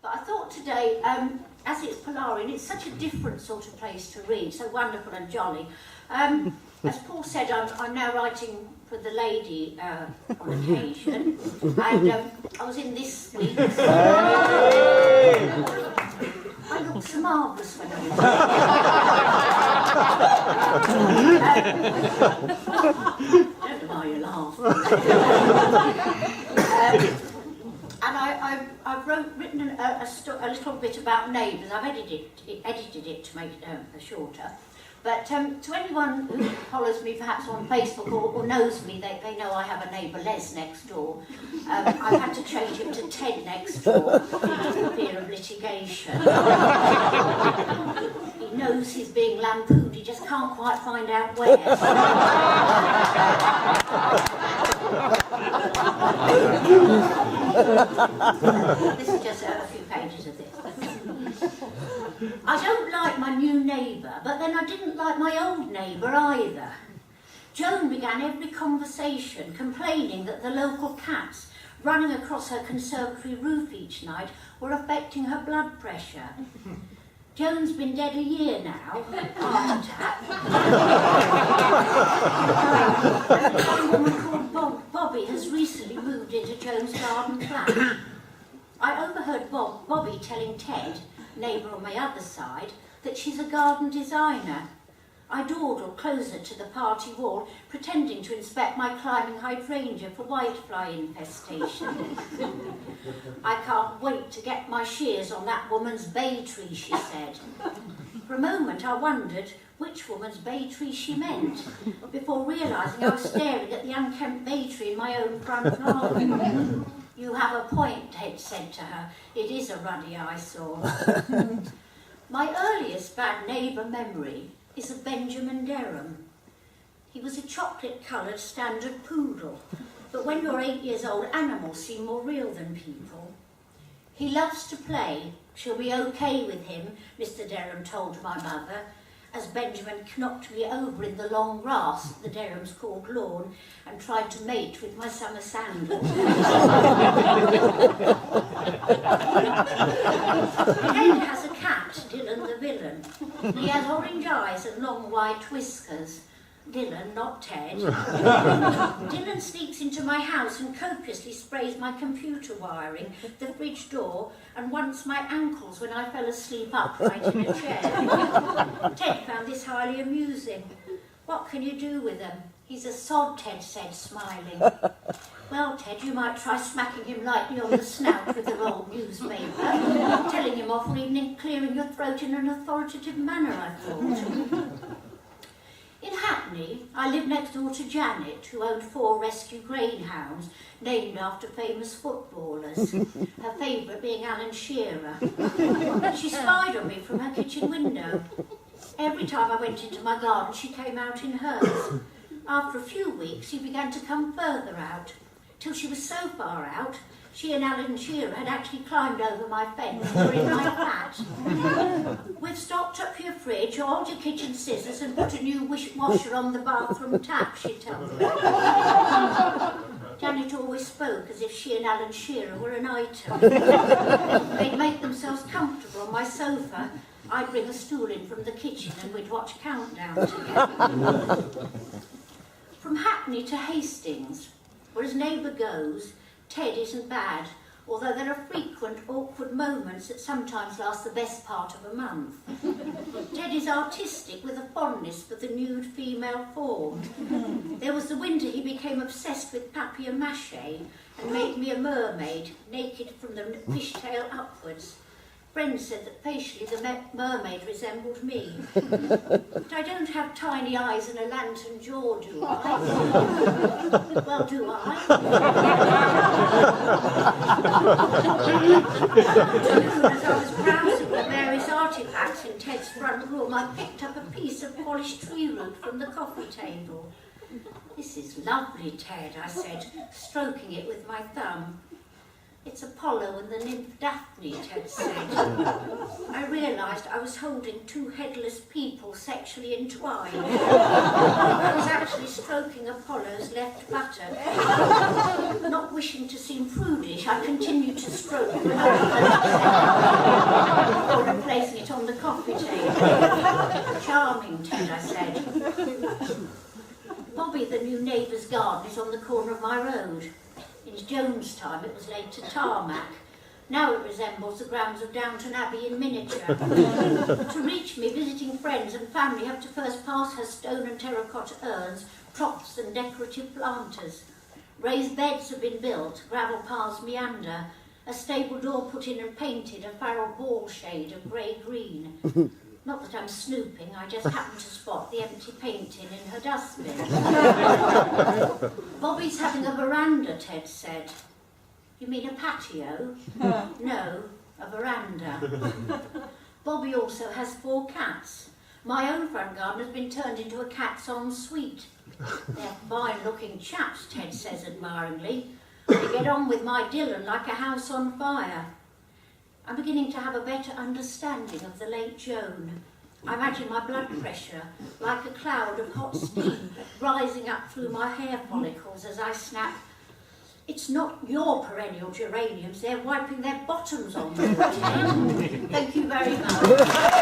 But I thought today, as it's Polari, and it's such a different sort of place to read, so wonderful and jolly. As Paul said, I'm now writing for the lady on occasion, and I was in this week. I looked so marvellous when I was I don't know why you laugh. And I've written a little bit about neighbours. I've edited it to make it shorter. But to anyone who follows me perhaps on Facebook or knows me, they know I have a neighbour, Les, next door. I've had to change him to Ted next door for fear of litigation. He knows he's being lampooned, he just can't quite find out where. This is just a few pages of this. I don't like my new neighbour, but then I didn't like my old neighbour either. Joan began every conversation complaining that the local cats running across her conservatory roof each night were affecting her blood pressure. Joan's been dead a year now, heart attack. And a young woman called Bobby has recently moved into Joan's garden flat. I overheard Bobby telling Ted, neighbour on my other side, that she's a garden designer. I dawdled closer to the party wall, pretending to inspect my climbing hydrangea for whitefly infestation. I can't wait to get my shears on that woman's bay tree, she said. For a moment I wondered which woman's bay tree she meant, before realising I was staring at the unkempt bay tree in my own front garden. You have a point, Ted said to her. It is a ruddy eyesore. My earliest bad neighbour memory is of Benjamin Derham. He was a chocolate-coloured standard poodle, but when you're 8 years old, animals seem more real than people. He loves to play. She'll be okay with him, Mr. Derham told my mother, as Benjamin knocked me over in the long grass the Derhams called lawn and tried to mate with my summer sandals. Ted has a cat, Dylan the villain. He has orange eyes and long white whiskers. Dylan, not Ted. Dylan sneaks into my house and copiously sprays my computer wiring, the fridge door, and once my ankles when I fell asleep upright in a chair. Ted found this highly amusing. What can you do with him? He's a sod, Ted said, smiling. Well, Ted, you might try smacking him lightly on the snout with the rolled newspaper, telling him off, or even clearing your throat in an authoritative manner, I thought. In Hackney, I lived next door to Janet, who owned 4 rescue greyhounds named after famous footballers, her favourite being Alan Shearer. She spied on me from her kitchen window. Every time I went into my garden, she came out in hers. After a few weeks, she began to come further out, till she was so far out, she and Alan Shearer had actually climbed over my fence and were in my flat. We've stocked up your fridge, oiled your kitchen scissors and put a new washer on the bathroom tap, she told me. Janet always spoke as if she and Alan Shearer were an item. They'd make themselves comfortable on my sofa. I'd bring a stool in from the kitchen and we'd watch Countdown together. From Hackney to Hastings, where as neighbour goes, Ted isn't bad, although there are frequent awkward moments that sometimes last the best part of a month. Ted is artistic with a fondness for the nude female form. There was the winter he became obsessed with papier-mâché and made me a mermaid, naked from the fishtail upwards. Friends said that facially the mermaid resembled me. But I don't have tiny eyes and a lantern jaw, do I? Well, do I? As I was browsing the various artefacts in Ted's front room, I picked up a piece of polished tree root from the coffee table. This is lovely, Ted, I said, stroking it with my thumb. It's Apollo and the nymph Daphne, Ted said. I realised I was holding two headless people sexually entwined. I was actually stroking Apollo's left buttock. Not wishing to seem prudish, I continued to stroke the before replacing it on the coffee table. Charming, Ted, I said. Bobby, the new neighbour's garden, is on the corner of my road. In Jones' time, it was laid to tarmac. Now it resembles the grounds of Downton Abbey in miniature. To reach me, visiting friends and family have to first pass her stone and terracotta urns, props and decorative planters. Raised beds have been built, gravel paths meander, a stable door put in and painted, a Farrell ball shade of grey-green. Not that I'm snooping, I just happened to spot the empty paint tin in her dustbin. Bobby's having a veranda, Ted said. You mean a patio? No, a veranda. Bobby also has 4 cats. My own front garden has been turned into a cat's ensuite. They're fine-looking chaps, Ted says admiringly. They get on with my Dylan like a house on fire. I'm beginning to have a better understanding of the late Joan. I imagine my blood pressure, like a cloud of hot steam, rising up through my hair follicles as I snap, "It's not your perennial geraniums, they're wiping their bottoms on me." Thank you very much.